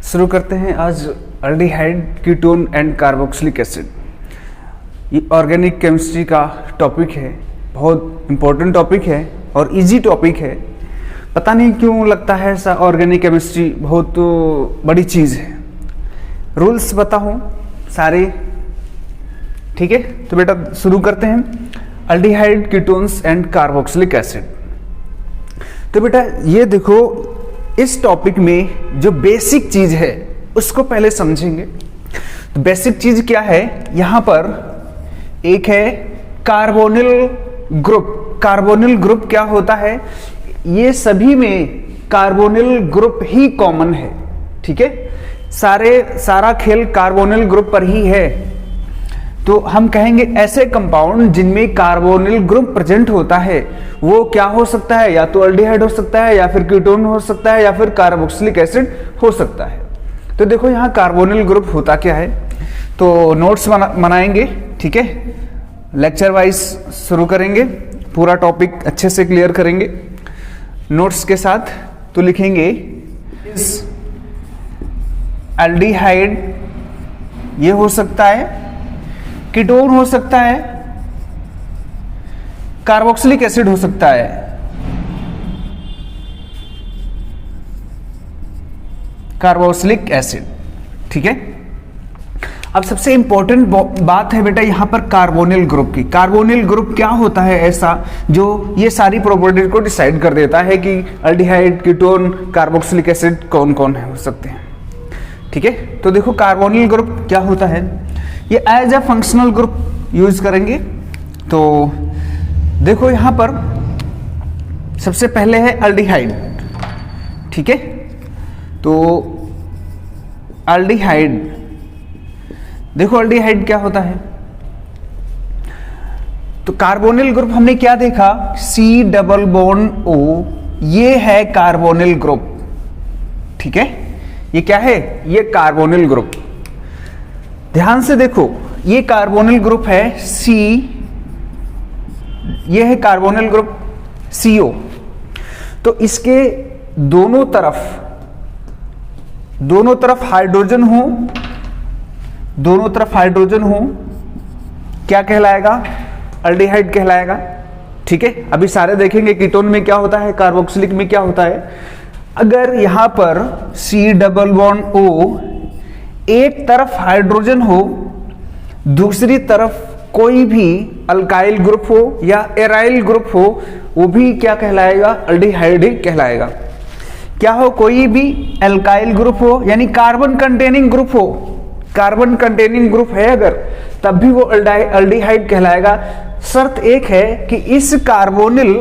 शुरू करते हैं आज aldehyde ketone and carboxylic acid. ये ऑर्गेनिक केमिस्ट्री का टॉपिक है, बहुत इम्पोर्टेंट टॉपिक है और इजी टॉपिक है। पता नहीं क्यों लगता है ऐसा, ऑर्गेनिक केमिस्ट्री बहुत बड़ी चीज़ है। रूल्स बताऊँ सारे, ठीक है? तो बेटा शुरू करते हैं aldehyde ketones and carboxylic acid. तो बेटा ये देखो, इस टॉपिक में जो बेसिक चीज है उसको पहले समझेंगे। तो बेसिक चीज क्या है, यहां पर एक है कार्बोनिल ग्रुप। कार्बोनिल ग्रुप क्या होता है? ये सभी में कार्बोनिल ग्रुप ही कॉमन है, ठीक है? सारा खेल कार्बोनिल ग्रुप पर ही है। तो हम कहेंगे ऐसे कंपाउंड जिनमें कार्बोनिल ग्रुप प्रेजेंट होता है वो क्या हो सकता है? या तो अल्डिहाइड हो सकता है, या फिर कीटोन हो सकता है, या फिर कार्बोक्सिलिक एसिड हो सकता है। तो देखो यहाँ कार्बोनिल ग्रुप होता क्या है, तो नोट्स बनाएंगे, ठीक है? लेक्चर वाइज शुरू करेंगे, पूरा टॉपिक अच्छे से क्लियर करेंगे नोट्स के साथ। तो लिखेंगे अल्डिहाइड ये हो सकता है, कीटोन हो सकता है, कार्बोक्सिलिक एसिड हो सकता है। कार्बोक्सिलिक एसिड, ठीक है? अब सबसे इंपॉर्टेंट बात है बेटा यहां पर कार्बोनिल ग्रुप की। कार्बोनिल ग्रुप क्या होता है ऐसा जो ये सारी प्रॉपर्टीज को डिसाइड कर देता है कि अल्डिहाइड, कीटोन, कार्बोक्सिलिक एसिड कौन कौन है हो सकते हैं, ठीक है? तो देखो कार्बोनिल ग्रुप क्या होता है, ये as a functional group use करेंगे। तो देखो यहां पर सबसे पहले है अल्डिहाइड, ठीक है? तो अल्डिहाइड, देखो अल्डिहाइड क्या होता है, तो कार्बोनिल ग्रुप हमने क्या देखा, C डबल बॉन्ड O, ये है कार्बोनिल ग्रुप, ठीक है? ये क्या है? ये कार्बोनिल ग्रुप। ध्यान से देखो, ये कार्बोनिल ग्रुप है C, ये है कार्बोनिल ग्रुप CO। तो इसके दोनों तरफ हाइड्रोजन हो, दोनों तरफ हाइड्रोजन हो, क्या कहलाएगा? अल्डिहाइड कहलाएगा, ठीक है? अभी सारे देखेंगे कीटोन में क्या होता है, कार्बोक्सिलिक में क्या होता है। अगर यहां पर C डबल बॉन्ड O, एक तरफ हाइड्रोजन हो, दूसरी तरफ कोई भी अल्काइल ग्रुप हो या एराइल ग्रुप हो, वो भी क्या कहलाएगा? अल्डिहाइड ही कहलाएगा। क्या हो? कोई भी अल्काइल ग्रुप हो, यानी कार्बन कंटेनिंग ग्रुप हो, कार्बन कंटेनिंग ग्रुप है अगर, तब भी वो अल्डिहाइड कहलाएगा। शर्त एक है कि इस कार्बोनिल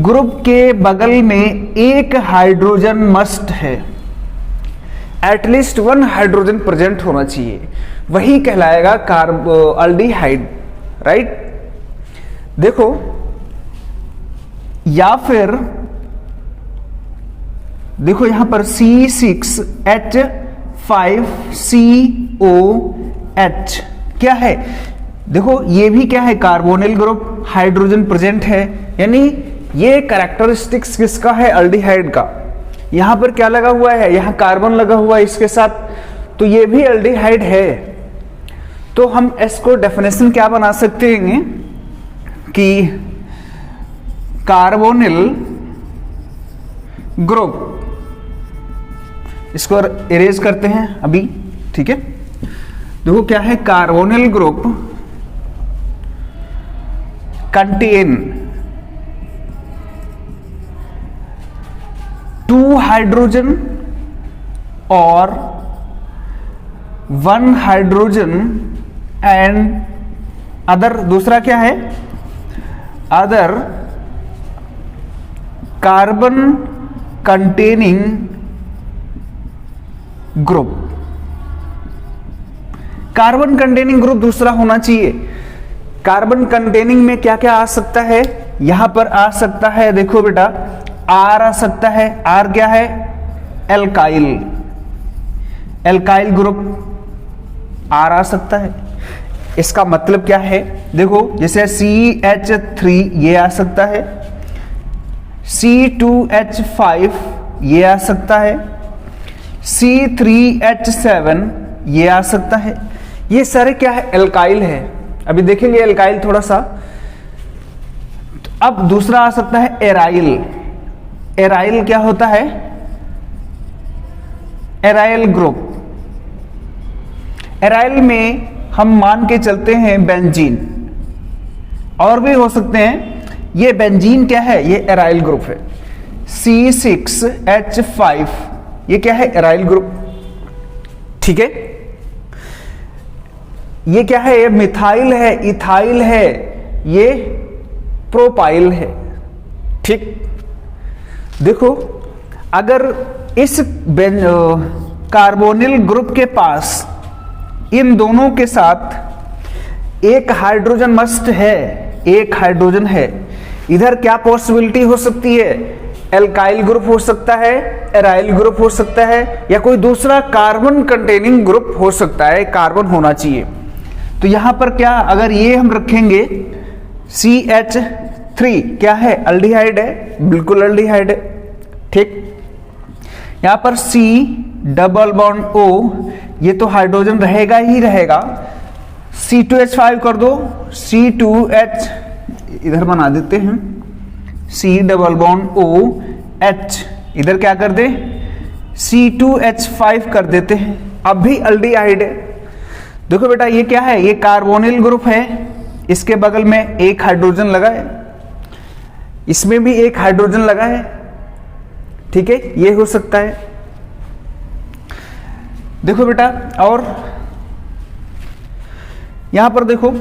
ग्रुप के बगल में एक हाइड्रोजन मस्ट है, एटलीस्ट वन हाइड्रोजन प्रेजेंट होना चाहिए, वही कहलाएगा अल्डिहाइड, राइट? देखो, या फिर देखो यहां पर C6H5COH क्या है? देखो ये भी क्या है? कार्बोनिल ग्रुप, हाइड्रोजन प्रेजेंट है, यानी ये कैरेक्टरिस्टिक्स किसका है? अल्डिहाइड का। यहां पर क्या लगा हुआ है? यहां कार्बन लगा हुआ है इसके साथ, तो ये भी अल्डिहाइड है। तो हम इसको डेफिनेशन क्या बना सकते हैं कि कार्बोनिल ग्रुप, इसको इरेज करते हैं अभी, ठीक है? देखो क्या है, कार्बोनिल ग्रुप कंटेन 2 हाइड्रोजन और 1 हाइड्रोजन एंड अदर, दूसरा क्या है? Other carbon containing group. Carbon containing group दूसरा होना चाहिए। कार्बन कंटेनिंग में क्या क्या आ सकता है? यहां पर आ सकता है, देखो बेटा, R आ सकता है। R क्या है? एल्काइल, एल्काइल ग्रुप R आ सकता है। इसका मतलब क्या है? देखो जैसे CH3 ये आ सकता है, C2H5 ये आ सकता है, C3H7 ये आ सकता है। ये सारे क्या है, एल्काइल है। अभी देखेंगे एल्काइल थोड़ा सा। अब दूसरा आ सकता है एराइल। एराइल क्या होता है, एराइल ग्रुप। एराइल में हम मान के चलते हैं बेंजीन, और भी हो सकते हैं। ये बेंजीन क्या है, ये एराइल ग्रुप है। C6H5 ये क्या है, एराइल ग्रुप। ठीक है, ये क्या है, ये मिथाइल है, इथाइल है, ये प्रोपाइल है। ठीक, देखो अगर इस कार्बोनिल ग्रुप के पास इन दोनों के साथ एक हाइड्रोजन मस्ट है, एक हाइड्रोजन है, इधर क्या पॉसिबिलिटी हो सकती है, एल्काइल ग्रुप हो सकता है, एराइल ग्रुप हो सकता है, या कोई दूसरा कार्बन कंटेनिंग ग्रुप हो सकता है। कार्बन होना चाहिए। तो यहां पर क्या, अगर ये हम रखेंगे CH3 क्या है, अल्डिहाइड है, बिल्कुल अल्डिहाइड है। ठीक, यहां पर C डबल बॉन्ड O ये तो हाइड्रोजन रहेगा ही रहेगा। C2H5 कर दो, C2H इधर बना देते हैं, C डबल बॉन्ड OH इधर क्या कर दे, C2H5 कर देते हैं। अब भी अल्डिहाइड है। देखो बेटा ये क्या है, ये कार्बोनिल ग्रुप है, इसके बगल में एक हाइड्रोजन लगा है, इसमें भी एक हाइड्रोजन लगा है। ठीक है, ये हो सकता है। देखो बेटा, और यहां पर देखो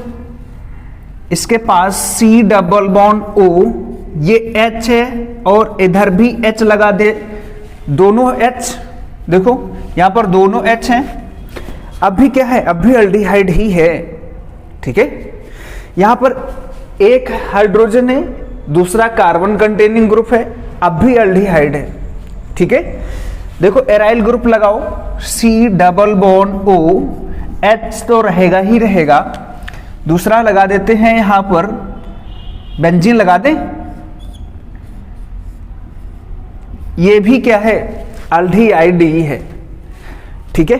इसके पास C डबल बॉन्ड O ये H है, और इधर भी H लगा दे, दोनों H। देखो यहां पर दोनों H हैं, अब भी क्या है, अब भी अल्डिहाइड ही है। ठीक है, यहां पर एक हाइड्रोजन है, दूसरा कार्बन कंटेनिंग ग्रुप है, अब भी अल्डिहाइड है। ठीक है, देखो एराइल ग्रुप लगाओ, C double bond O, H तो रहेगा ही रहेगा, दूसरा लगा देते हैं यहां पर, बेंजीन लगा दें, ये भी क्या है, अल्डिहाइड ही है। ठीक है,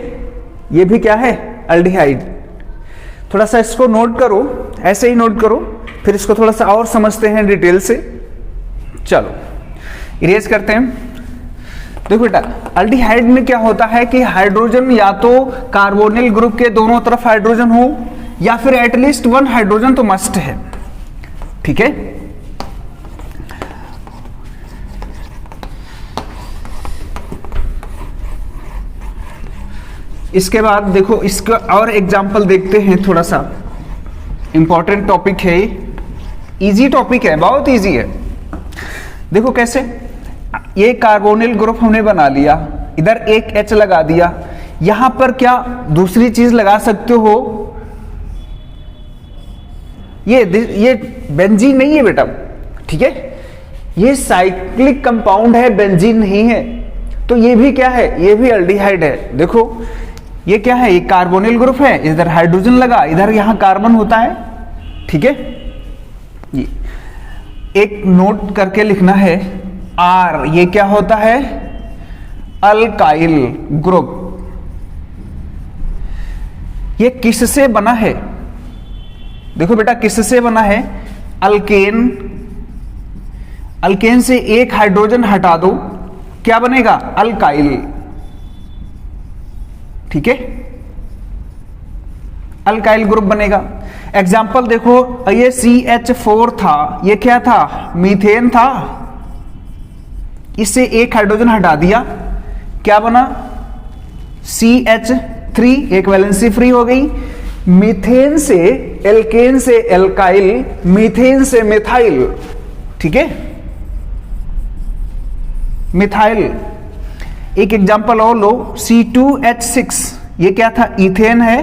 ये भी क्या है, अल्डिहाइड। थोड़ा सा इसको नोट करो, ऐसे ही नोट करो, फिर इसको थोड़ा सा और समझते हैं डिटेल से। चलो इरेज करते हैं। देखो बेटा, अल्डिहाइड में क्या होता है कि हाइड्रोजन या तो कार्बोनिल ग्रुप के दोनों तरफ हाइड्रोजन हो, या फिर एटलीस्ट वन हाइड्रोजन तो मस्ट है। ठीक है, इसके बाद देखो इसका और एग्जांपल देखते हैं। थोड़ा सा इंपॉर्टेंट टॉपिक है, इजी टॉपिक है, बहुत इजी है। देखो कैसे, ये कार्बोनिल ग्रुप हमने बना लिया, इधर एक H लगा दिया, यहां पर क्या दूसरी चीज लगा सकते हो, ये बेंजीन नहीं है बेटा। ठीक है, ये साइक्लिक कंपाउंड है, बेंजीन नहीं है। तो ये भी क्या है, ये भी अल्डिहाइड है। देखो ये क्या है, ये कार्बोनिल ग्रुप है, इधर हाइड्रोजन लगा, इधर यहां कार्बन होता है। ठीक है, ये एक नोट करके लिखना है, R ये क्या होता है, अल्काइल ग्रुप। ये किससे बना है, देखो बेटा किससे बना है, अल्केन। अल्केन से एक हाइड्रोजन हटा दो, क्या बनेगा, अल्काइल। ठीक है, अल्काइल ग्रुप बनेगा। एग्जाम्पल देखो, ये CH4 था, ये क्या था, मीथेन था, इससे एक हाइड्रोजन हटा दिया, क्या बना, CH3, एक वैलेंसी फ्री हो गई। मीथेन से एल्केन से एल्काइल, मीथेन से मिथाइल। ठीक है, मिथाइल। एक एग्जांपल और लो, C2H6 ये क्या था, इथेन है,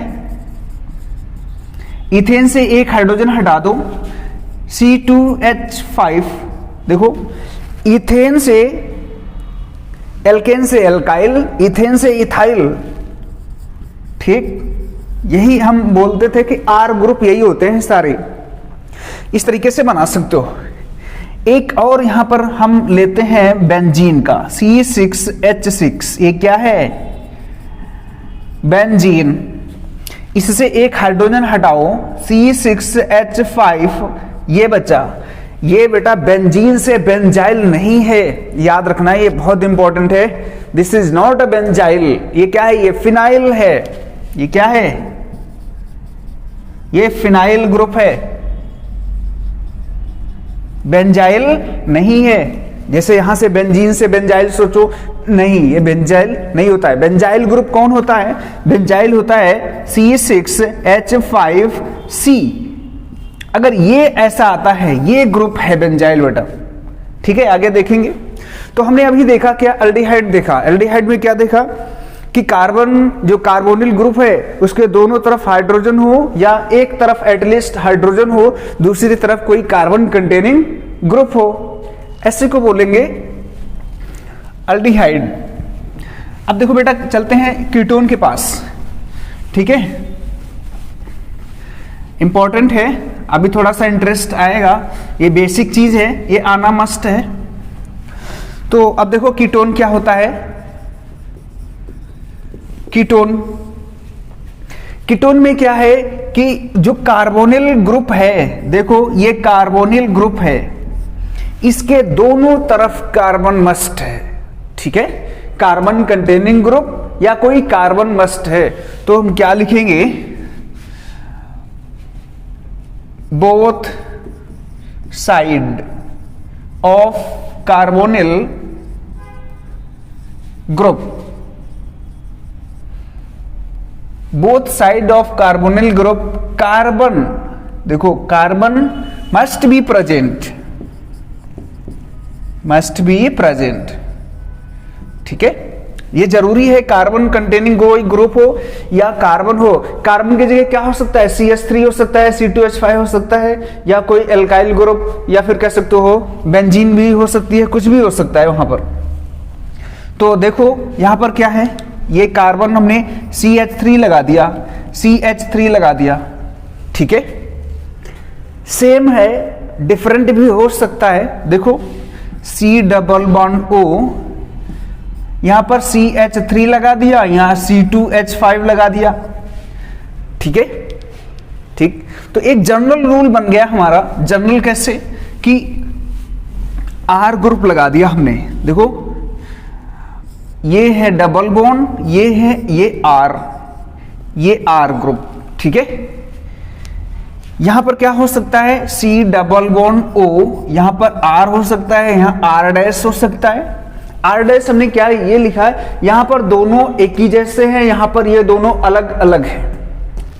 इथेन से एक हाइड्रोजन हटा दो, C2H5। देखो इथेन से एल्केन से एल्काइल, इथेन से इथाइल। ठीक, यही हम बोलते थे कि R ग्रुप यही होते हैं सारे, इस तरीके से बना सकते हो। एक और यहां पर हम लेते हैं बेंजीन का, C6H6 ये क्या है, बेंजीन, इससे एक हाइड्रोजन हटाओ C6H5, ये बचा। ये बेटा बेंजीन से बेंजाइल नहीं है, याद रखना, ये बहुत इंपॉर्टेंट है। This is not a benzyl. ये क्या है? ये फिनाइल है। ये क्या है? ये फिनाइल ग्रुप है, बेंजाइल नहीं है। जैसे यहां से बेंजीन से बेंजाइल सोचो, नहीं, ये बेंजाइल नहीं होता है। बेंजाइल ग्रुप कौन होता है? बेंजाइल होता है C6H5C। अगर ये ऐसा आता है, ये ग्रुप है बेंजाइल बेटा, ठीक है। आगे देखेंगे। तो हमने अभी देखा क्या? एल्डिहाइड देखा। एल्डिहाइड में क्या देखा कि कार्बन, जो कार्बोनिल ग्रुप है, उसके दोनों तरफ हाइड्रोजन हो या एक तरफ एटलीस्ट हाइड्रोजन हो, दूसरी तरफ कोई कार्बन कंटेनिंग ग्रुप हो, ऐसे को बोलेंगे एल्डिहाइड। अब देखो बेटा, चलते हैं कीटोन के पास, ठीक है। इंपॉर्टेंट है, अभी थोड़ा सा इंटरेस्ट आएगा, ये बेसिक चीज है, ये आना मस्ट है। तो अब देखो कीटोन क्या होता है। कीटोन, कीटोन में क्या है कि जो कार्बोनिल ग्रुप है, देखो ये कार्बोनिल ग्रुप है, इसके दोनों तरफ कार्बन मस्ट है, ठीक है। कार्बन कंटेनिंग ग्रुप या कोई कार्बन मस्ट है, तो हम क्या लिखेंगे? Both side of carbonyl group, both side of carbonyl group, carbon, देखो carbon must be present, must be present, ठीक है। ये जरूरी है, कार्बन कंटेनिंग कोई ग्रुप हो या कार्बन हो। कार्बन की जगह क्या हो सकता है? CH3 हो सकता है, C2H5 हो सकता है, या कोई एल्काइल ग्रुप, या फिर कह सकते हो बेंजीन भी हो सकती है, कुछ भी हो सकता है वहां पर। तो देखो यहां पर क्या है, ये कार्बन हमने CH3 लगा दिया, CH3 लगा दिया, ठीक है। सेम है, डिफरेंट भी हो सकता है। देखो C डबल बॉन्ड O, यहां पर CH3 लगा दिया, यहां C2H5 लगा दिया, ठीक है। ठीक, तो एक जनरल रूल बन गया हमारा। जनरल कैसे? कि R ग्रुप लगा दिया हमने। देखो ये है डबल बॉन्ड, ये है, ये R ग्रुप, ठीक है। यहां पर क्या हो सकता है? C डबल बॉन्ड O, यहां पर R हो सकता है, यहां R डैश हो सकता है। R डैश हमने क्या ये लिखा है, यहां पर दोनों एक ही जैसे हैं, यहां पर ये दोनों अलग अलग हैं,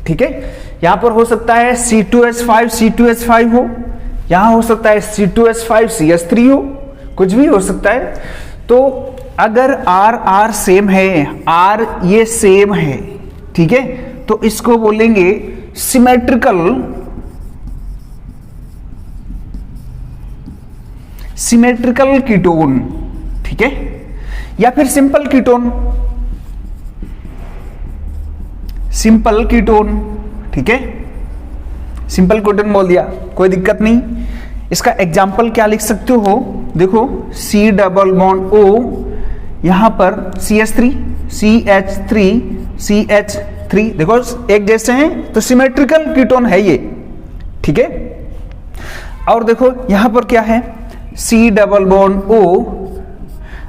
ठीक है। यहां पर हो सकता है C2H5 C2H5 हो, यहां हो सकता है C2H5 CH3 हो, कुछ भी हो सकता है। तो अगर R सेम है, R ये सेम है, ठीक है, तो इसको बोलेंगे सिमेट्रिकल कीटोन, ठीक है। या फिर सिंपल कीटोन, ठीक है। सिंपल कीटोन बोल दिया, कोई दिक्कत नहीं। इसका एग्जाम्पल क्या लिख सकते हो? देखो C डबल बॉन्ड O, यहां पर CH3 CH3 CH3, देखो एक जैसे हैं, तो सिमेट्रिकल कीटोन है ये, ठीक है। और देखो यहां पर क्या है? C डबल बॉन्ड O,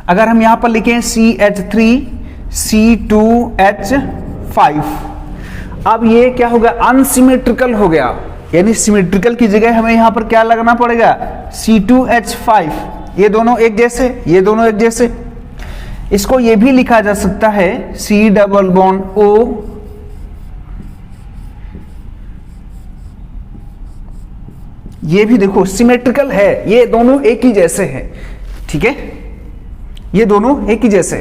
अगर हम यहां पर लिखें CH3 C2H5, अब ये क्या हो गया? अनसिमेट्रिकल हो गया, यानी सिमेट्रिकल की जगह हमें यहां पर क्या लगना पड़ेगा? C2H5। ये दोनों एक जैसे, ये दोनों एक जैसे। इसको ये भी लिखा जा सकता है C डबल बॉन्ड O, ये भी देखो सिमेट्रिकल है, ये दोनों एक ही जैसे हैं, ठीक है, ये दोनों एक ही जैसे।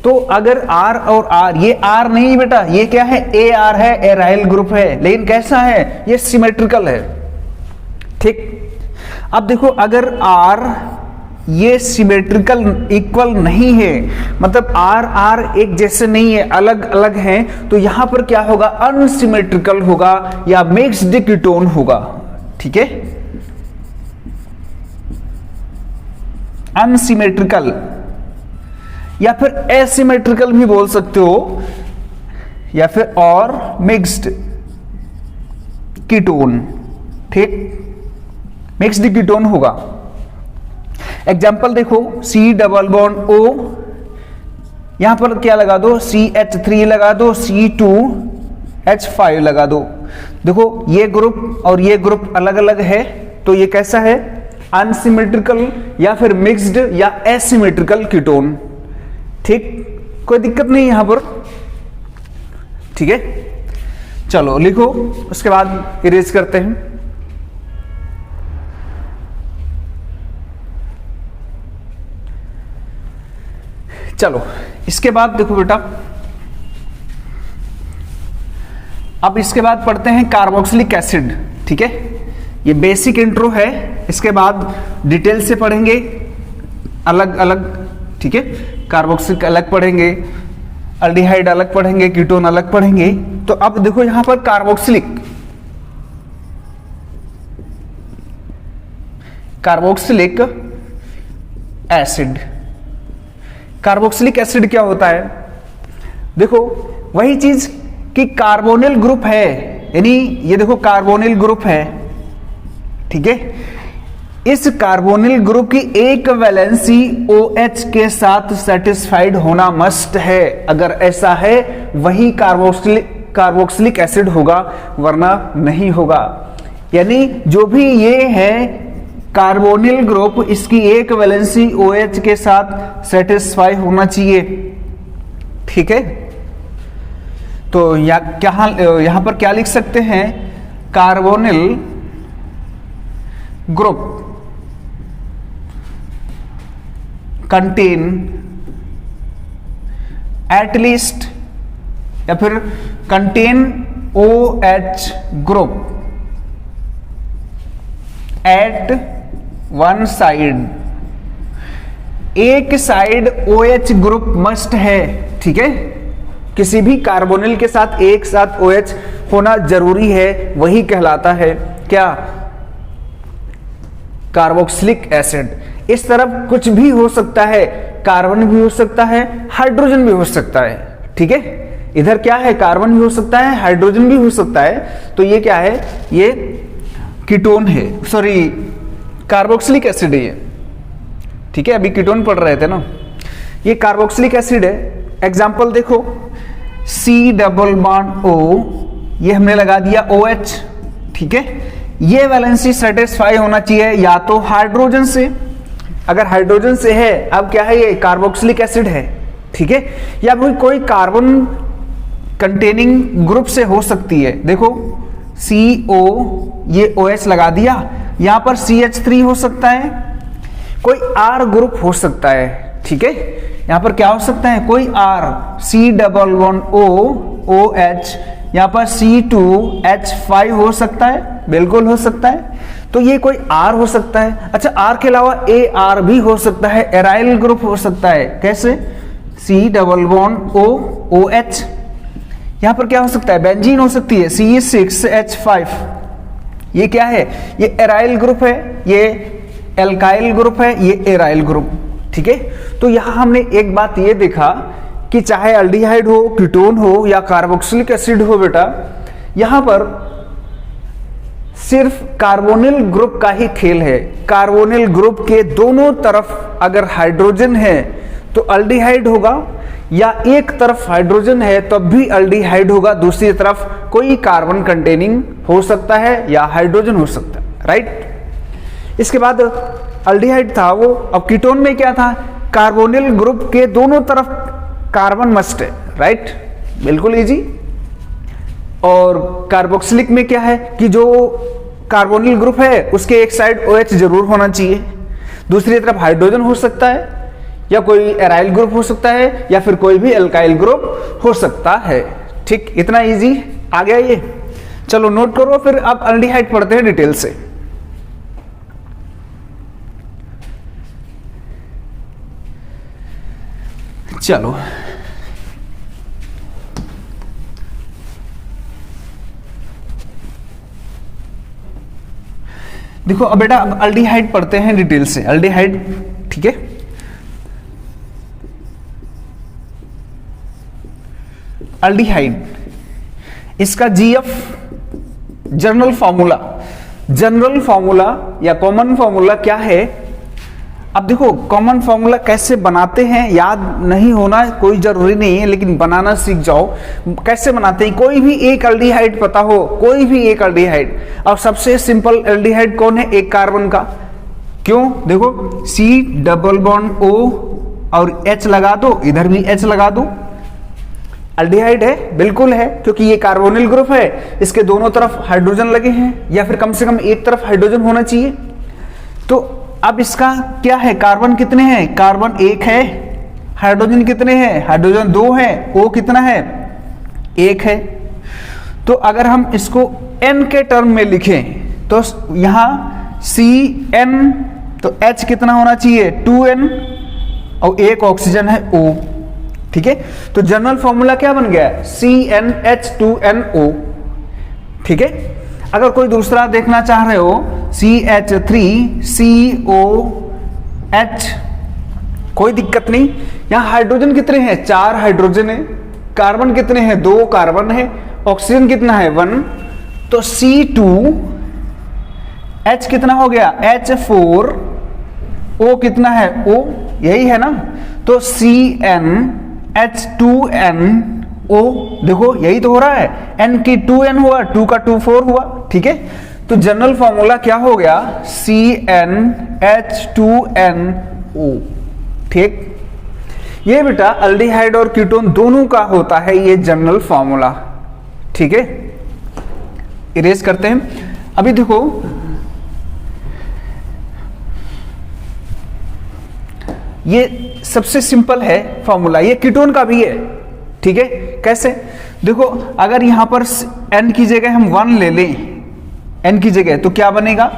तो अगर R और R, ये R नहीं बेटा, ये क्या है? AR है, एराइल ग्रुप है, लेकिन कैसा है? ये सिमेट्रिकल है, ठीक। अब देखो अगर R ये सिमेट्रिकल इक्वल नहीं है, मतलब R एक जैसे नहीं है, अलग अलग हैं, तो यहां पर क्या होगा? अनसिमेट्रिकल होगा या मिक्स्ड कीटोन होगा, ठीक है। अनसिमेट्रिकल या फिर एसिमेट्रिकल भी बोल सकते हो, या फिर और मिक्स्ड कीटोन, ठीक, मिक्स्ड कीटोन होगा। एग्जाम्पल देखो, C डबल बॉन्ड O, यहां पर क्या लगा दो, CH3 लगा दो, C2H5 लगा दो। देखो ये ग्रुप और ये ग्रुप अलग अलग है, तो ये कैसा है, अनसिमेट्रिकल या फिर मिक्स्ड या एसिमेट्रिकल कीटोन, ठीक, कोई दिक्कत नहीं यहां पर, ठीक है। चलो लिखो, उसके बाद इरेज करते हैं। चलो इसके बाद देखो बेटा, अब इसके बाद पढ़ते हैं कार्बोक्सिलिक एसिड, ठीक है। ये बेसिक इंट्रो है, इसके बाद डिटेल से पढ़ेंगे अलग अलग, ठीक है। कार्बोक्सिलिक अलग पढ़ेंगे, अल्डिहाइड अलग पढ़ेंगे, कीटोन अलग पढ़ेंगे। तो अब देखो यहां पर कार्बोक्सिलिक एसिड, कार्बोक्सिलिक एसिड क्या होता है, देखो वही चीज कि कार्बोनिल ग्रुप है, यानी ये देखो कार्बोनिल ग्रुप है, ठीक है। इस कार्बोनिल ग्रुप की एक वैलेंसी OH के साथ सेटिस्फाइड होना मस्ट है। अगर ऐसा है वही कार्बोक्सिलिक एसिड होगा, वरना नहीं होगा। यानी जो भी ये है कार्बोनिल ग्रुप, इसकी एक वैलेंसी OH के साथ सेटिस्फाई होना चाहिए, ठीक है। तो यहां पर क्या लिख सकते हैं, carbonyl group contain at least, या फिर contain OH group at one side, एक साइड OH ग्रुप मस्ट है, ठीक है। किसी भी कार्बोनिल के साथ एक साथ OH होना जरूरी है, वही कहलाता है क्या, कार्बोक्सिलिक एसिड। इस तरफ कुछ भी हो सकता है, कार्बन भी हो सकता है, हाइड्रोजन भी हो सकता है, ठीक है। इधर क्या है, कार्बन भी हो सकता है, हाइड्रोजन भी हो सकता है, तो ये क्या है, ये कीटोन है, सॉरी कार्बोक्सिलिक एसिड है ये, ठीक है। अभी कीटोन पढ़ रहे थे ना, ये कार्बोक्सिलिक एसिड है। एग्जाम्पल देखो, C डबल बॉन्ड O, ये हमने लगा दिया OH, ठीक है। ये वैलेंसी सेटिस्फाई होना चाहिए या तो हाइड्रोजन से, अगर हाइड्रोजन से है, अब क्या है, ये कार्बोक्सिलिक एसिड है, ठीक है, या कोई कार्बन कंटेनिंग ग्रुप से हो सकती है। देखो CO, ये OH लगा दिया, यहां पर CH3 हो सकता है, कोई R ग्रुप हो सकता है, ठीक है। यहां पर क्या हो सकता है, कोई R, C double bond O, OH, यहां पर C2H5 हो सकता है, बिल्कुल हो सकता है। तो ये कोई R हो सकता है। अच्छा, R के अलावा AR भी हो सकता है, एराइल ग्रुप हो सकता है, कैसे, C double bond O, OH, यहां पर क्या हो सकता है, बेंजीन हो सकती है, C6H5, ये क्या है, ये एराइल ग्रुप है, ये एल्काइल ग्रुप है, ये एराइल ग्रुप, ठीक है। तो यहां हमने एक बात ये देखा कि चाहे अल्डिहाइड हो, कीटोन हो या कार्बोक्सिलिक एसिड हो बेटा, यहां पर सिर्फ कार्बोनिल ग्रुप का ही खेल है। कार्बोनिल ग्रुप के दोनों तरफ अगर हाइड्रोजन है तो अल्डिहाइड होगा, या एक तरफ हाइड्रोजन है तब भी अल्डिहाइड होगा, दूसरी तरफ कोई कार्बन कंटेनिंग हो सकता है या हाइड्रोजन हो सकता है, राइट। इसके बाद अल्डिहाइड था वो, अब कीटोन में क्या था, कार्बोनिल ग्रुप के दोनों तरफ कार्बन मस्ट है, राइट, बिल्कुल इजी। और कार्बोक्सिलिक में क्या है कि जो कार्बोनिल ग्रुप है उसके एक साइड OH जरूर होना चाहिए, दूसरी तरफ हाइड्रोजन हो सकता है, या कोई एराइल ग्रुप हो सकता है, या फिर कोई भी एल्काइल ग्रुप हो सकता है, ठीक। इतना इजी आ गया ये, चलो नोट करो। फिर अब अल्डिहाइड पढ़ते हैं डिटेल से। चलो देखो, अब बेटा अल्डिहाइड पढ़ते हैं डिटेल से। अल्डिहाइड, ठीक है, अल्डिहाइड इसका GF जनरल फॉर्मूला या कॉमन फॉर्मूला क्या है? अब देखो कॉमन फॉर्मूला कैसे बनाते हैं याद नहीं होना कोई जरूरी नहीं है, लेकिन बनाना सीख जाओ। कैसे बनाते हैं? कोई भी एक एल्डिहाइड पता हो, कोई भी एक एल्डिहाइड। अब सबसे सिंपल एल्डिहाइड कौन है? एक कार्बन का। क्यों? देखो C डबल बॉन्ड O और H लगा दो, इधर भी H लगा दो, एल्डिहाइड है, बिल्कुल है, क्योंकि ये कार्बोनिल ग्रुप है, इसके दोनों तरफ हाइड्रोजन लगे हैं, या फिर कम से कम एक तरफ हाइड्रोजन होना चाहिए। तो अब इसका क्या है? कार्बन कितने हैं? कार्बन 1 है। हाइड्रोजन कितने हैं? हाइड्रोजन 2 है। O कितना है? 1 है। तो अगर हम इसको N के टर्म में लिखें तो यहां CN, तो H कितना होना चाहिए? 2N, और एक ऑक्सीजन है O। ठीक है, तो जनरल फॉर्मूला क्या बन गया? CnH2nO। ठीक है, अगर कोई दूसरा देखना चाह रहे हो CH3COH, कोई दिक्कत नहीं। यहां हाइड्रोजन कितने हैं? 4 हाइड्रोजन है। कार्बन कितने हैं? 2 कार्बन है। ऑक्सीजन कितना है? 1। तो C2H कितना हो गया? H4, O कितना है? O, यही है ना। तो CnH2nO, देखो यही तो हो रहा है। N की 2N हुआ, 2 का 2 4 हुआ। ठीक है, तो जनरल फॉर्मूला क्या हो गया? CnH2nO। ठीक, ये बेटा एल्डिहाइड और कीटोन दोनों का होता है ये जनरल फॉर्मूला। ठीक है, इरेज करते हैं। अभी देखो ये सबसे सिंपल है फॉर्मूला, ये कीटोन का भी है। ठीक है, कैसे? देखो अगर यहां पर N की जगह हम 1 ले लें, N की जगह, तो क्या बनेगा?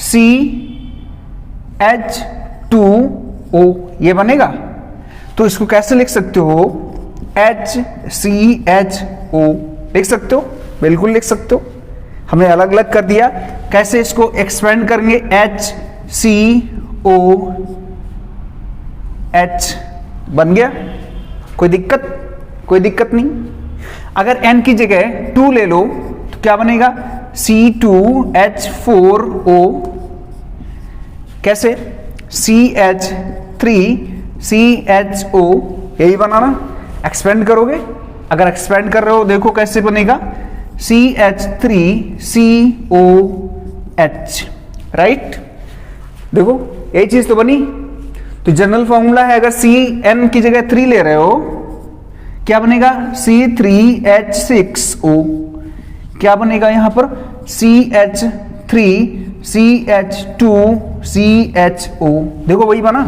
CH2O, ये बनेगा। तो इसको कैसे लिख सकते हो? HCHO लिख सकते हो, बिल्कुल लिख सकते हो। हमने अलग अलग कर दिया, कैसे इसको एक्सपेंड करेंगे? HCOH बन गया। कोई दिक्कत नहीं। अगर N की जगह 2 ले लो तो क्या बनेगा? C2H4O, कैसे? CH3CHO, यही बना ना। एक्सपेंड करोगे, अगर एक्सपेंड कर रहे हो देखो कैसे बनेगा? CH3COH, right. देखो यही चीज तो बनी। तो जनरल फॉर्मूला है, अगर CN की जगह 3 ले रहे हो क्या बनेगा? C3H6O, क्या बनेगा यहां पर? CH3CH2CHO, देखो वही बना।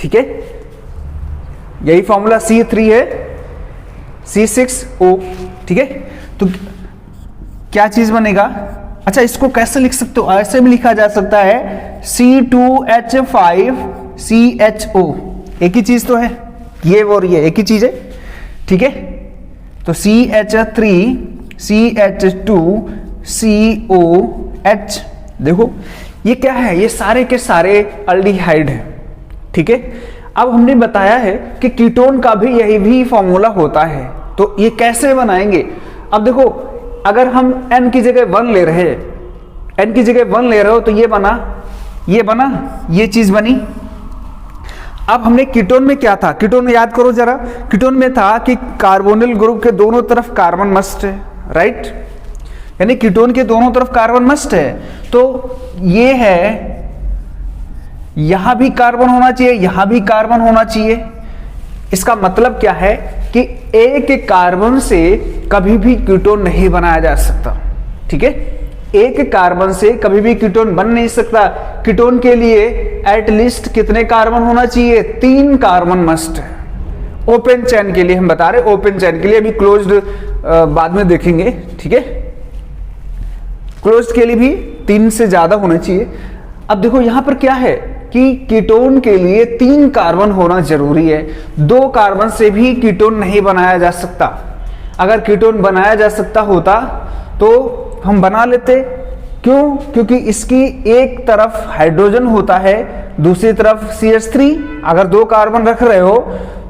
ठीक है, यही फॉर्मूला C3 है, C6O। ठीक है, तो क्या चीज बनेगा? अच्छा, इसको कैसे लिख सकते हो? ऐसे भी लिखा जा सकता है C2H5CHO, एक ही चीज तो है, ये और ये एक ही चीज है। ठीक है, तो CH3CH2COH, देखो ये क्या है? ये सारे के सारे एल्डिहाइड है। ठीक है, अब हमने बताया है कि कीटोन का भी यही भी फॉर्मूला होता है। तो ये कैसे बनाएंगे? अब देखो अगर हम N की जगह 1 ले रहे हैं, N की जगह 1 ले रहे हो तो ये बना, ये चीज बनी। अब हमने कीटोन में क्या था? कीटोन में याद करो जरा, कीटोन में था कि कार्बोनिल ग्रुप के दोनों तरफ कार्बन मस्ट है, राइट। यानी कीटोन के दोनों तरफ कार्बन मस्ट है। तो ये है, यहां भी कार्बन होना चाहिए, यहां भी कार्बन होना चाहिए। इसका मतलब क्या है कि एक कार्बन से कभी भी कीटोन नहीं बनाया जा सकता। ठीक है, एक कार्बन से कभी भी कीटोन बन नहीं सकता। कीटोन के लिए एटलीस्ट कितने कार्बन होना चाहिए? 3 कार्बन मस्ट है। ओपन चेन के लिए हम बता रहे, ओपन चेन के लिए, अभी क्लोज्ड बाद में देखेंगे। ठीक है, क्लोज्ड के लिए भी 3 से ज्यादा होना चाहिए। अब देखो यहां पर क्या है कि कीटोन के लिए 3 कार्बन होना जरूरी है। 2 कार्बन से भी कीटोन नहीं बनाया जा सकता। अगर कीटोन बनाया जा सकता होता तो हम बना लेते। क्यों? क्योंकि इसकी एक तरफ हाइड्रोजन होता है, दूसरी तरफ CH3। अगर 2 कार्बन रख रहे हो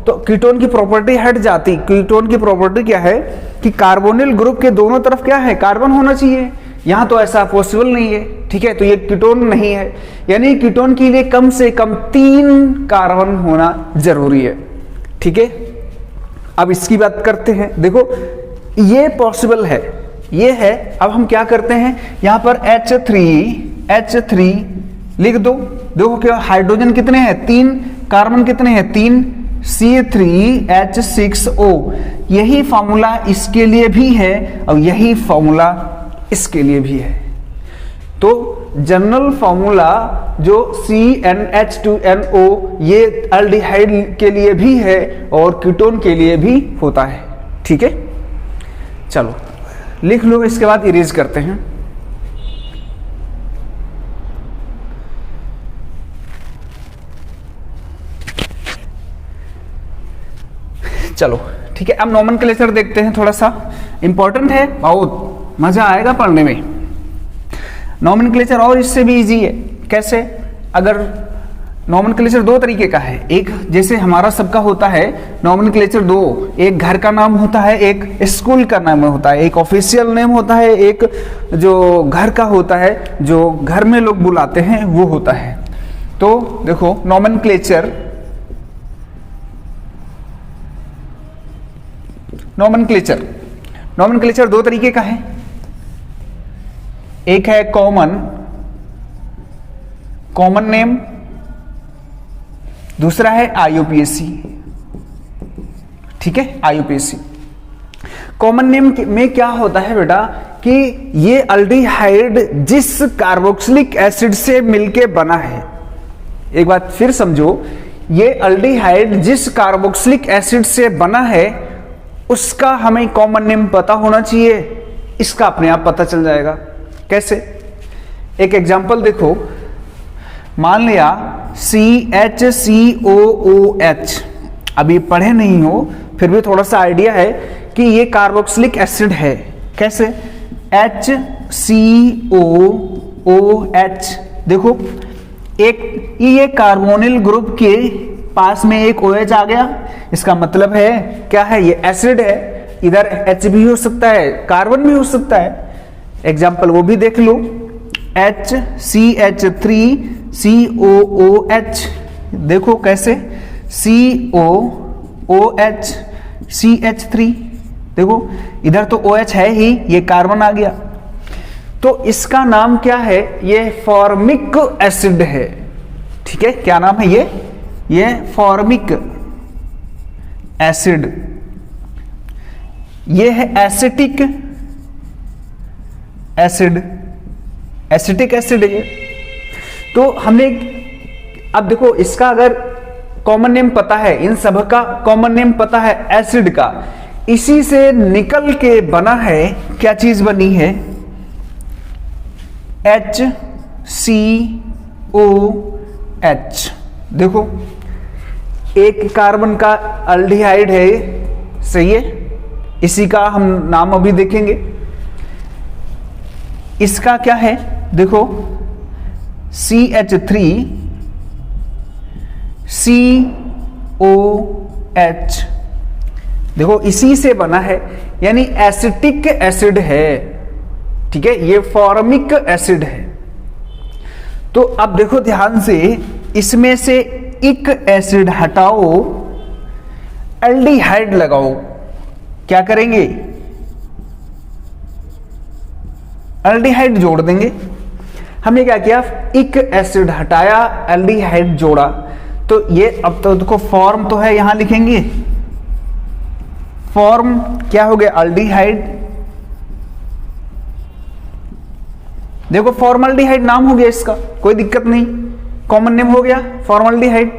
तो कीटोन की प्रॉपर्टी हट जाती। कीटोन की प्रॉपर्टी क्या है कि कार्बोनिल ग्रुप के दोनों तरफ क्या है, कार्बन होना चाहिए। यहां तो ऐसा पॉसिबल नहीं है, ठीक है, तो ये कीटोन नहीं है, यानी कीटोन के लिए कम से कम 3 कार्बन होना जरूरी है, ठीक है। अब इसकी बात करते हैं, देखो ये पॉसिबल है, ये है। अब हम क्या करते हैं, यहां पर H3 लिख दो। देखो क्या हाइड्रोजन कितने हैं, 3, कार्बन कितने हैं, 3, C3H6O। यही फॉर्मूला इसके लिए भी है और यही फॉर्मूला इसके लिए भी है। तो जनरल फॉर्मूला जो CnH2nO ये एल्डिहाइड के लिए भी है और कीटोन के लिए भी होता है, ठीक है। चलो लिख लो, इसके बाद इरेज करते हैं। चलो ठीक है, अब नोमेनक्लेचर देखते हैं, थोड़ा सा इंपॉर्टेंट है, बहुत मजा आएगा पढ़ने में। नोमेनक्लेचर और इससे भी इजी है। कैसे, अगर नोमेनक्लेचर 2 तरीके का है, एक जैसे हमारा सबका होता है नोमेनक्लेचर 2, एक घर का नाम होता है, एक स्कूल का नाम होता है, एक ऑफिशियल नेम होता है, एक जो घर का होता है, जो घर में लोग बुलाते हैं वो होता है। तो देखो नोमेनक्लेचर 2 तरीके का है। एक है कॉमन नेम, दूसरा है IUPAC, ठीक है, IUPAC। कॉमन नेम में क्या होता है बेटा कि ये अल्डिहाइड जिस कार्बोक्सिलिक एसिड से मिलके बना है, एक बात फिर समझो, ये अल्डिहाइड जिस कार्बोक्सिलिक एसिड से बना है उसका हमें कॉमन नेम पता होना चाहिए। इसका अपने आप पता चल जाएगा। कैसे, एक एग्जांपल देखो, मान लिया CHCOOH, अभी पढ़े नहीं हो फिर भी थोड़ा सा आइडिया है कि ये कार्बोक्सिलिक एसिड है। कैसे, HCOOH, देखो एक ये कार्बोनिल ग्रुप के पास में एक OH आ गया, इसका मतलब है क्या है, ये एसिड है। इधर H भी हो सकता है, कार्बन भी हो सकता है। एग्जाम्पल वो भी देख लो, HCH3COOH, देखो कैसे, COOH CH3, देखो इधर तो OH है ही, ये कार्बन आ गया, तो इसका नाम क्या है, ये फॉर्मिक एसिड है, ठीक है। क्या नाम है ये फॉर्मिक एसिड। ये है एसिटिक एसिड है ये। तो हमने, अब देखो इसका अगर कॉमन नेम पता है, इन सब का कॉमन नेम पता है एसिड का, इसी से निकल के बना है, क्या चीज बनी है, HCOH। देखो एक कार्बन का अल्डिहाइड है, सही है, इसी का हम नाम अभी देखेंगे। इसका क्या है, देखो CH3COH, देखो इसी से बना है, यानी एसिटिक एसिड है, ठीक है, ये फॉर्मिक एसिड है। तो अब देखो ध्यान से, इसमें से एक एसिड हटाओ, एल्डिहाइड लगाओ, क्या करेंगे, एल्डिहाइड जोड़ देंगे। हमने क्या किया, एक एसिड हटाया, एल्डिहाइड जोड़ा, तो ये अब तो देखो फॉर्म तो है, यहां लिखेंगे फॉर्म क्या हो गया, एल्डिहाइड। देखो फॉर्मल्डिहाइड नाम हो गया इसका, कोई दिक्कत नहीं, कॉमन नेम हो गया फॉर्मल्डिहाइड।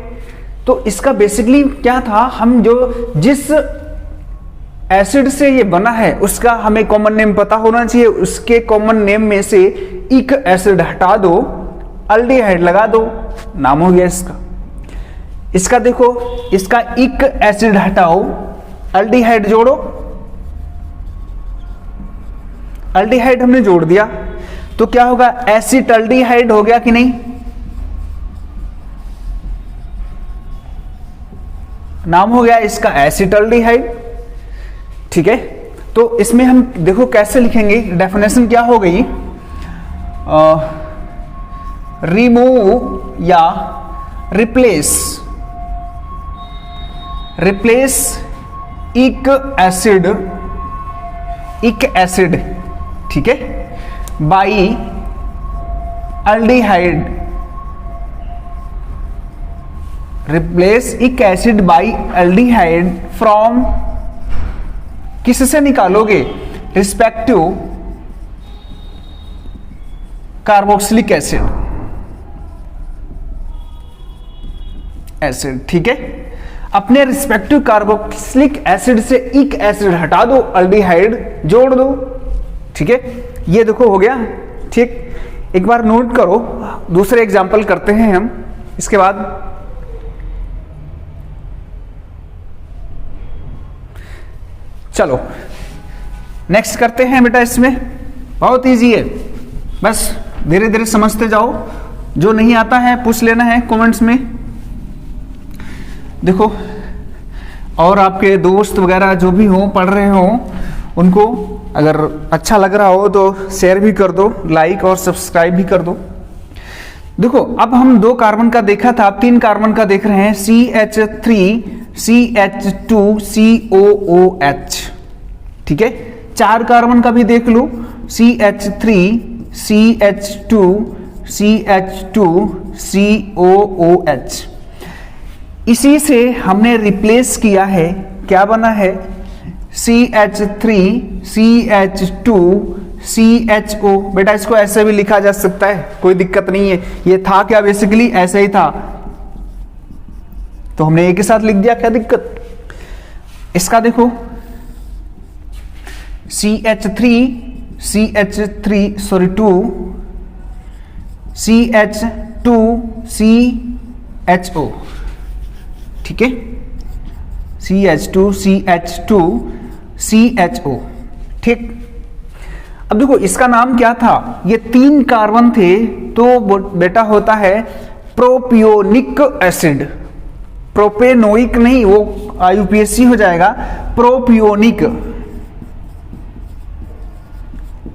तो इसका बेसिकली क्या था, हम जो जिस एसिड से ये बना है उसका हमें कॉमन नेम पता होना चाहिए, उसके कॉमन नेम में से एक एसिड हटा दो, अल्डिहाइड लगा दो, नाम हो गया इसका। इसका देखो, इसका एक एसिड हटाओ, अल्डिहाइड जोड़ो, अल्डिहाइड हमने जोड़ दिया, तो क्या होगा, एसिटल्डिहाइड हो गया कि नहीं, नाम हो गया इसका एसिटाल्डिहाइड। ठीक है, तो इसमें हम देखो कैसे लिखेंगे, डेफिनेशन क्या हो गई, रिमूव या रिप्लेस इक एसिड, ठीक है, बाई अल्डिहाइड, रिप्लेस इक एसिड बाई अल्डिहाइड फ्रॉम, किससे निकालोगे, रिस्पेक्टिव कार्बोक्सिलिक एसिड। ठीक है, अपने रिस्पेक्टिव कार्बोक्सिलिक एसिड से इक एसिड हटा दो, अल्डिहाइड जोड़ दो। ठीक है, ये देखो हो गया। ठीक, एक बार नोट करो, दूसरे एग्जांपल करते हैं हम इसके बाद। चलो नेक्स्ट करते हैं बेटा। इसमें बहुत इजी है, बस धीरे धीरे समझते जाओ, जो नहीं आता है पूछ लेना है कमेंट्स में। देखो, और आपके दोस्त वगैरह जो भी हो, पढ़ रहे हो, उनको अगर अच्छा लग रहा हो तो शेयर भी कर दो, लाइक और सब्सक्राइब भी कर दो। देखो, अब हम 2 कार्बन का देखा था, अब 3 कार्बन का देख रहे हैं, CH3 CH2 COOH। ठीक है, 4 कार्बन का भी देख लो, CH3 CH2 CH2 COOH। इसी से हमने रिप्लेस किया है, क्या बना है, CH3 CH2 CHO। बेटा इसको ऐसे भी लिखा जा सकता है, कोई दिक्कत नहीं है। ये था क्या, बेसिकली ऐसे ही था, तो हमने एक ही साथ लिख दिया, क्या दिक्कत। इसका देखो, CH3 2 CH2 CHO। ठीक है, CH2 CH2 CHO। ठीक, अब देखो इसका नाम क्या था, ये 3 कार्बन थे, तो बेटा होता है प्रोपियोनिक एसिड। प्रोपेनोइक नहीं, वो IUPAC हो जाएगा,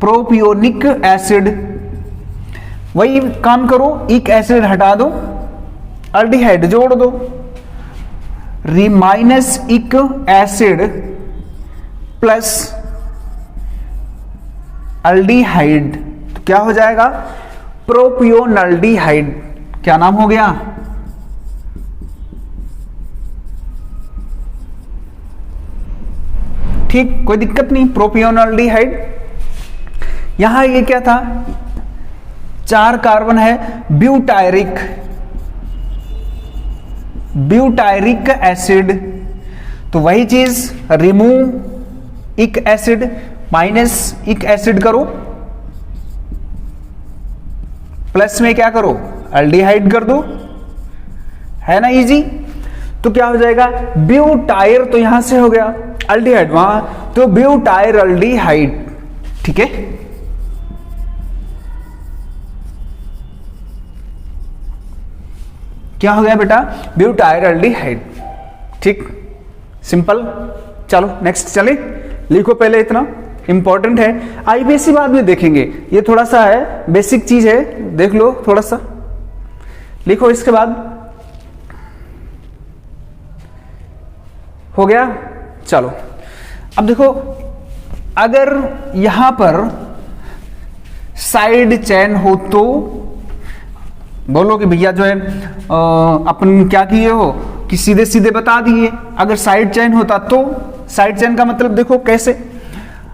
प्रोपियोनिक एसिड। वही काम करो, एक एसिड हटा दो, अल्डिहाइड जोड़ दो, माइनस इक एसिड प्लस अल्डिहाइड, तो क्या हो जाएगा, प्रोपियोनल्डिहाइड। क्या नाम हो गया, ठीक, कोई दिक्कत नहीं, प्रोपियोनल्डिहाइड। यहां ये क्या था, 4 कार्बन है, ब्यूटायरिक एसिड, तो वही चीज, रिमूव इक एसिड माइनस इक एसिड करो, प्लस में क्या करो, अल्डिहाइड कर दो, है ना इजी। तो क्या हो जाएगा, ब्यूटायर, तो यहां से हो गया अल्डिहाइड वहां, तो ब्यूटायर अल्डिहाइड। ठीक है, क्या हो गया बेटा, ब्यूटायर अल्डिहाइड। ठीक, सिंपल। चलो नेक्स्ट चले, लिखो पहले, इतना इंपॉर्टेंट है, IUPAC बाद में देखेंगे, ये थोड़ा सा है, बेसिक चीज है, देख लो थोड़ा सा, लिखो। इसके बाद हो गया। चलो अब देखो, अगर यहां पर साइड चेन हो तो बोलो कि भैया जो है अपन क्या किए हो कि सीधे सीधे बता दिए। अगर साइड चेन होता तो, साइड चेन का मतलब देखो कैसे,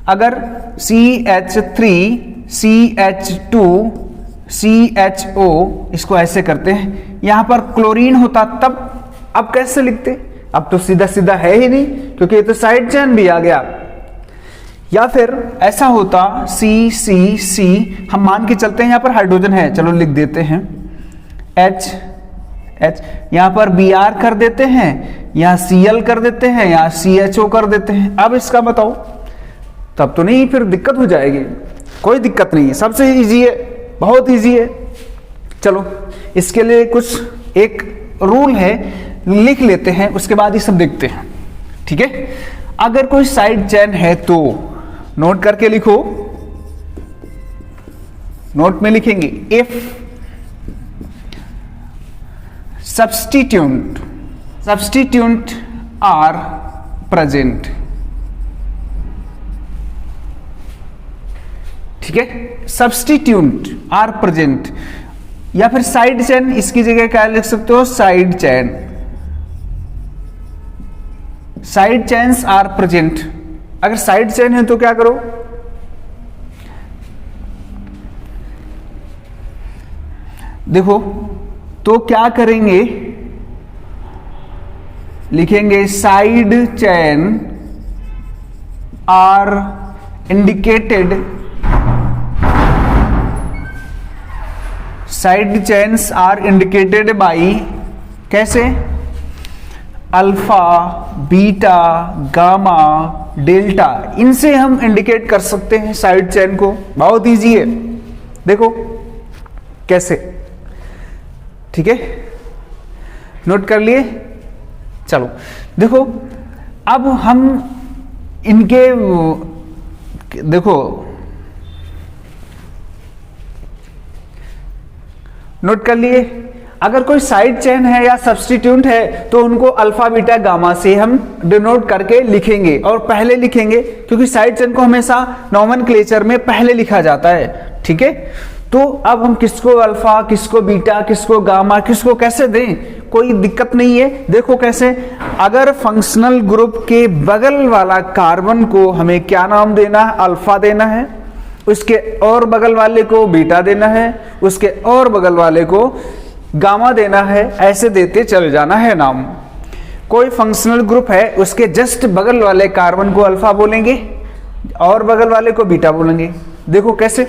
अगर CH3 CH2 CHO, इसको ऐसे करते हैं, यहां पर क्लोरीन होता तब, अब कैसे लिखते, अब तो सीधा सीधा है ही नहीं, क्योंकि ये तो साइड चेन भी आ गया। या फिर ऐसा होता C हम मान के चलते हैं, यहां पर हाइड्रोजन है, चलो लिख देते हैं H, यहां पर Br कर देते हैं, यहां Cl कर देते हैं, यहां CHO कर देते हैं। अब इसका बताओ, तब तो नहीं, फिर दिक्कत हो जाएगी। कोई दिक्कत नहीं है, सबसे इजी है, बहुत इजी है। चलो इसके लिए कुछ एक रूल है, लिख लेते हैं, उसके बाद ये सब देखते हैं, ठीक है। अगर कोई साइड चेन है तो नोट करके लिखो, नोट में लिखेंगे इफ substituent are present, ठीक है, substituent are present, या फिर साइड चेन, इसकी जगह क्या लिख सकते हो, side chain, side chains are present. अगर साइड चेन है तो क्या करो, देखो तो क्या करेंगे, लिखेंगे side chain are indicated, side chains are indicated by, कैसे, अल्फा, बीटा, गामा, डेल्टा, इनसे हम इंडिकेट कर सकते हैं साइड चेन को। बहुत इजी है, देखो कैसे, ठीक है, नोट कर लिए। चलो देखो, अब हम इनके, देखो नोट कर लिए, अगर कोई साइड चेन है या सब्स्टिट्यूट है तो उनको अल्फा, बीटा, गामा से हम डिनोट करके लिखेंगे, और पहले लिखेंगे क्योंकि साइड चेन को हमेशा नोमेनक्लेचर में पहले लिखा जाता है, ठीक है। तो अब हम किसको अल्फा, किसको बीटा, किसको गामा, किसको कैसे दें, कोई दिक्कत नहीं है। देखो कैसे, अगर फंक्शनल ग्रुप के बगल वाला कार्बन को हमें क्या नाम देना है, अल्फा देना है, उसके और बगल वाले को बीटा देना है, उसके और बगल वाले को गामा देना है, ऐसे देते चले जाना है नाम। कोई फंक्शनल ग्रुप है, उसके जस्ट बगल वाले कार्बन को अल्फा बोलेंगे और बगल वाले को बीटा बोलेंगे। देखो कैसे,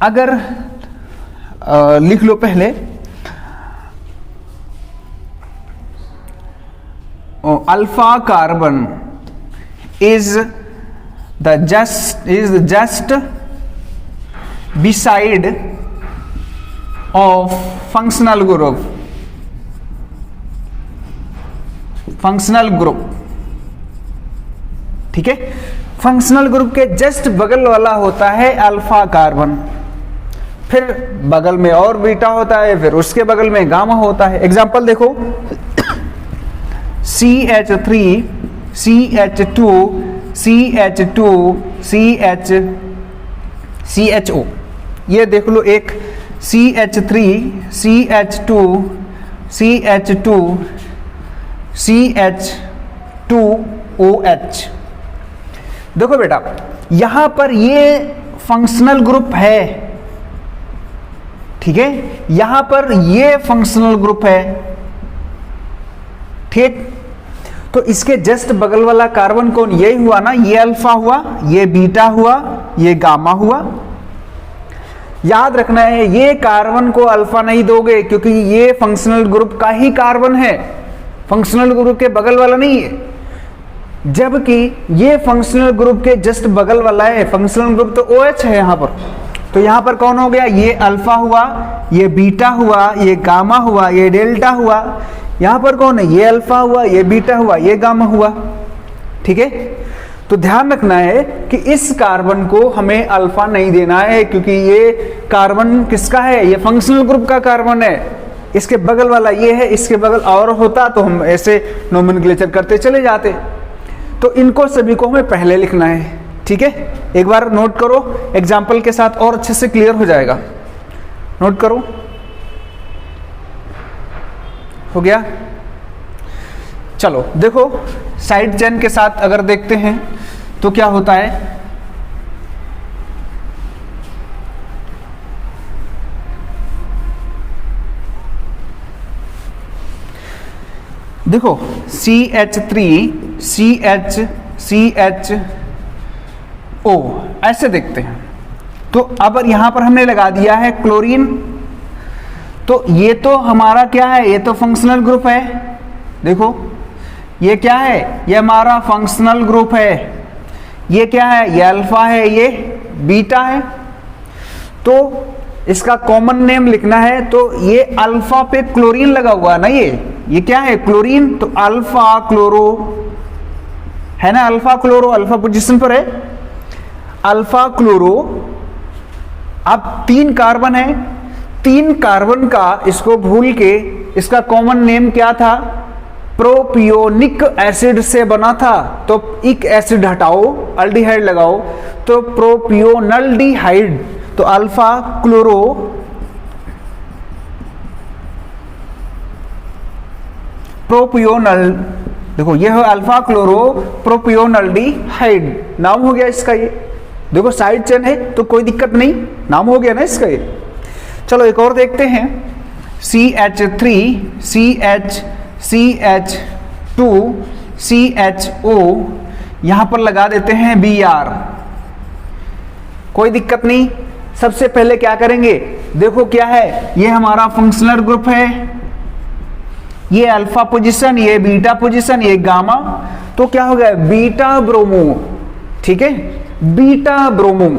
अगर लिख लो पहले, alpha carbon is the just beside of functional group, functional group, ठीक है। फंक्शनल ग्रुप के जस्ट बगल वाला होता है अल्फा कार्बन, फिर बगल में और बीटा होता है, फिर उसके बगल में गामा होता है। एग्जांपल देखो, CH3, CH2, CH2, CHO, ये देख लो, एक CH3, CH2, CH2, CH2OH। देखो बेटा, यहां पर ये फंक्शनल ग्रुप है, ठीक है, यहां पर ये फंक्शनल ग्रुप है, ठीक। तो इसके जस्ट बगल वाला कार्बन कौन, ये हुआ ना, ये अल्फा हुआ, ये बीटा हुआ, ये गामा हुआ। याद रखना है, ये कार्बन को अल्फा नहीं दोगे क्योंकि ये फंक्शनल ग्रुप का ही कार्बन है, फंक्शनल ग्रुप के बगल वाला नहीं है, जबकि ये फंक्शनल ग्रुप के जस्ट बगल वाला है। फंक्शनल ग्रुप तो OH है यहां पर, तो यहां पर कौन हो गया, ये अल्फा हुआ, ये बीटा हुआ, ये गामा हुआ, ये डेल्टा हुआ। यहां पर कौन है, ये अल्फा हुआ, ये बीटा हुआ, ये गामा हुआ, ठीक है। तो ध्यान रखना है कि इस कार्बन को हमें अल्फा नहीं देना है क्योंकि ये कार्बन किसका है, ये फंक्शनल ग्रुप का कार्बन है। इसके बगल वाला ये है, इसके बगल और होता तो हम ऐसे नोमेनक्लेचर करते चले जाते। तो इनको सभी को हमें पहले लिखना है, ठीक है। एक बार नोट करो, एग्जाम्पल के साथ और अच्छे से क्लियर हो जाएगा। नोट करो, हो गया। चलो देखो, साइड चेन के साथ अगर देखते हैं तो क्या होता है, देखो CH3, CHO ऐसे देखते हैं। तो अब यहां पर हमने लगा दिया है क्लोरीन, तो ये तो हमारा क्या है, ये तो फंक्शनल ग्रुप है। देखो ये क्या है, ये हमारा फंक्शनल ग्रुप है। ये क्या है, ये अल्फा है, ये बीटा है। तो इसका कॉमन नेम लिखना है, तो ये अल्फा पे क्लोरीन लगा हुआ ना, ये ये क्या है, क्लोरीन, तो अल्फा क्लोरो है ना, अल्फा क्लोरो अल्फा पोजीशन पर है, अल्फा क्लोरो। अब 3 कार्बन है, 3 कार्बन का इसको भूल के इसका कॉमन नेम क्या था, प्रोपियोनिक एसिड से बना था, तो इक एसिड हटाओ, अल्डिहाइड लगाओ, तो प्रोपियोनल्डिहाइड, तो अल्फा क्लोरो प्रोपियोनल, देखो ये है अल्फा क्लोरो प्रोपियोनल्डिहाइड, नाम हो गया इसका। ये देखो साइड चेन है तो कोई दिक्कत नहीं, नाम हो गया ना इसका ये। चलो एक और देखते हैं, CH3 CH2 CHO, यहां पर लगा देते हैं Br, कोई दिक्कत नहीं। सबसे पहले क्या करेंगे, देखो क्या है, ये हमारा फंक्शनल ग्रुप है, ये अल्फा पोजीशन, ये बीटा पोजीशन, ये गामा, तो क्या हो गया, बीटा ब्रोमो, ठीक है, बीटा ब्रोमो,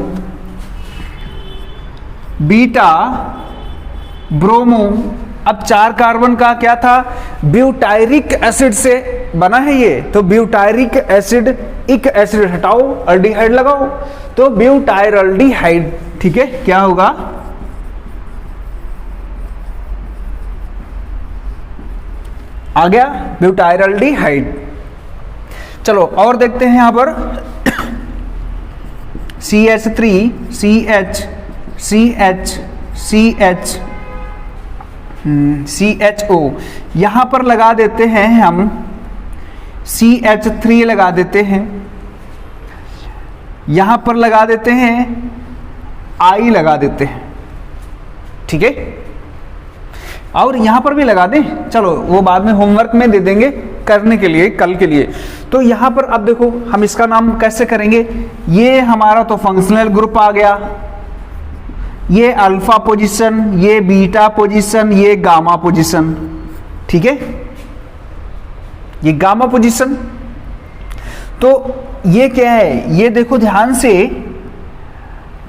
बीटा ब्रोमो। अब 4 कार्बन का क्या था, ब्यूटायरिक एसिड से बना है ये, तो ब्यूटायरिक एसिड, इक एसिड हटाओ, अल्डिहाइड लगाओ, तो ब्यूटायरल्डिहाइड, ठीक है, क्या होगा, आ गया ब्यूटायरल्डिहाइड। चलो और देखते हैं यहां पर CH3 CHO, यहां पर लगा देते हैं हम CH3 लगा देते हैं, यहां पर लगा देते हैं I लगा देते हैं, ठीक है, और यहां पर भी लगा दें, चलो वो बाद में होमवर्क में दे देंगे करने के लिए, कल के लिए। तो यहां पर अब देखो हम इसका नाम कैसे करेंगे, ये हमारा तो फंक्शनल ग्रुप आ गया, ये अल्फा पोजीशन, ये बीटा पोजीशन, ये गामा पोजीशन, ठीक है, ये गामा पोजीशन। तो ये क्या है, ये देखो ध्यान से,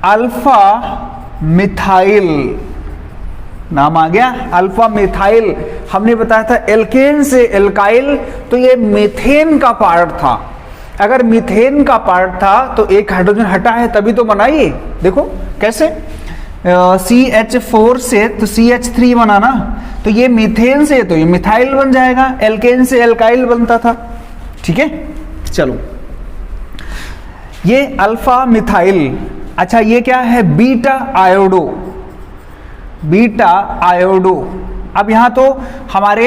अल्फा मिथाइल नाम आ गया, अल्फा मिथाइल। हमने बताया था एल्केन से एल्काइल, तो ये मीथेन का पार्ट था, अगर मीथेन का पार्ट था तो एक हाइड्रोजन हटा है तभी तो बना ये, देखो कैसे, CH4 से तो CH3 बना ना, तो ये मीथेन से तो ये मिथाइल बन जाएगा, एल्केन से एल्काइल बनता था, ठीक है। चलो ये अल्फा मिथाइल, अच्छा ये क्या है, बीटा आयोडो, बीटा आयोडो। अब यहां तो हमारे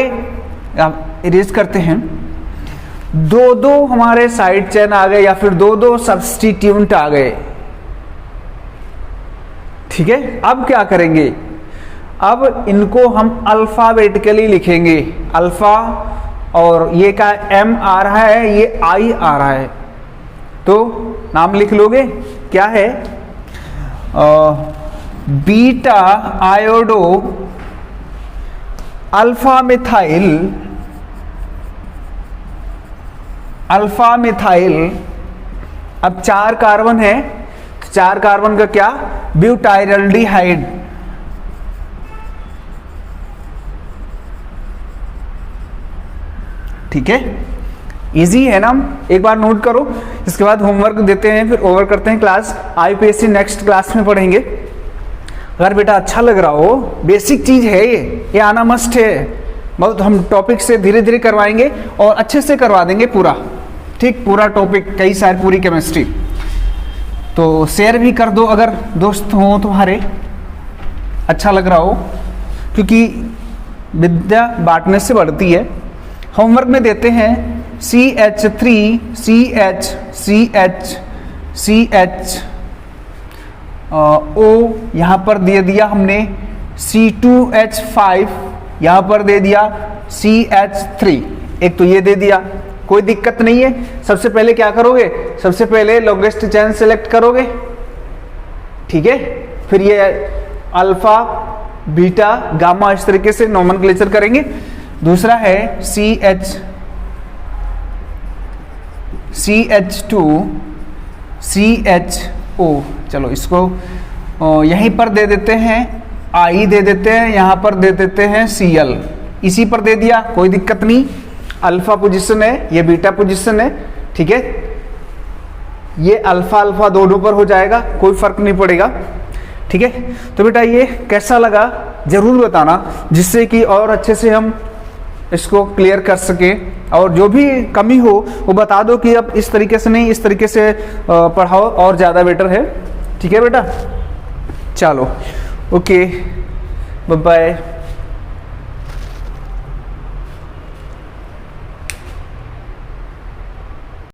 इरेज करते हैं, 2 हमारे साइड चेन आ गए या फिर 2 सब्स्टिट्यूएंट आ गए, ठीक है। अब क्या करेंगे, अब इनको हम अल्फाबेटिकली लिखेंगे, अल्फा, और ये का M आ रहा है, ये I आ रहा है, तो नाम लिख लोगे, क्या है, beta iodo alpha methyl, alpha methyl. अब 4 कार्बन है, 4 कार्बन का क्या, ब्यूटायरल्डिहाइड, ठीक है, इजी है ना, एक बार नोट करो, इसके बाद होमवर्क देते हैं, फिर ओवर करते हैं क्लास, IPSC नेक्स्ट क्लास में पढ़ेंगे। अगर बेटा अच्छा लग रहा हो, बेसिक चीज है ये आना मस्ट है, बहुत हम टॉपिक से धीरे धीरे करवाएंगे और अच्छे से करवा देंगे पूरा, ठीक, पूरा टॉपिक, कई सारी पूरी केमिस्ट्री। तो शेयर भी कर दो अगर दोस्त हो तुम्हारे, अच्छा लग रहा हो, क्योंकि विद्या बांटने से बढ़ती है। होमवर्क में देते हैं CH3 CH O यहाँ पर दे दिया हमने, C2H5 यहाँ पर दे दिया, CH3 एक तो ये दे दिया, कोई दिक्कत नहीं है। सबसे पहले क्या करोगे, सबसे पहले लॉन्गेस्ट चेन सेलेक्ट करोगे, ठीक है, फिर ये अल्फा बीटा गामा इस तरीके से नोमेनक्लेचर करेंगे। दूसरा है CH2 CHO, चलो इसको यहीं पर दे देते हैं I दे देते हैं, यहाँ पर दे देते हैं Cl, इसी पर दे दिया, कोई दिक्कत नहीं। अल्फा पोजीशन है, ये बीटा पोजीशन है, ठीक है। ये अल्फा अल्फा दोनों पर हो जाएगा, कोई फर्क नहीं पड़ेगा, ठीक है। तो बेटा ये कैसा लगा जरूर बताना, जिससे कि और अच्छे से हम इसको क्लियर कर सकें, और जो भी कमी हो वो बता दो कि अब इस तरीके से नहीं, इस तरीके से पढ़ाओ और ज़्यादा बेटर है, ठीक है बेटा। चलो ओके, बाय बाय।